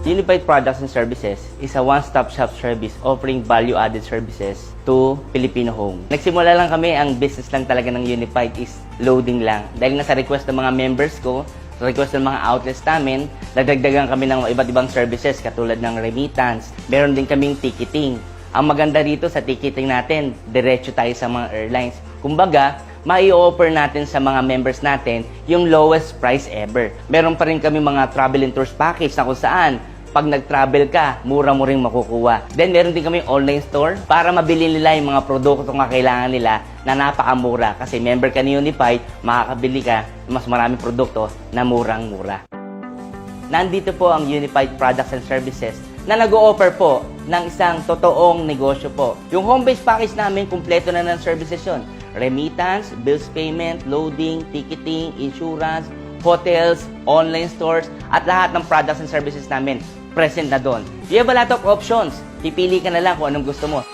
Unified Products and Services is a one-stop shop service offering value-added services to Filipino home. Nagsimula lang kami, ang business lang talaga ng Unified is loading lang. Dahil nasa request ng mga members ko, sa request ng mga outlets namin, nadagdagan kami ng iba't ibang services katulad ng remittance. Meron din kaming ticketing. Ang maganda rito sa ticketing natin, diretso tayo sa mga airlines. Kumbaga, mai-offer natin sa mga members natin yung lowest price ever. Meron pa rin kami mga travel and tours package na kung saan pag nag-travel ka, mura mo rin makukuha. Then meron din kami online store para mabili nila yung mga produkto na kailangan nila na napakamura. Kasi member ka ni Unified, makakabili ka ng mas maraming produkto na murang-mura. Nandito po ang Unified Products and Services na nag-o-offer po ng isang totoong negosyo po. Yung home-based package namin, kumpleto na ng services yun. Remittance, bills payment, loading, ticketing, insurance, hotels, online stores, at lahat ng products and services namin present na doon. You have a lot of options. Pipili ka na lang kung anong gusto mo.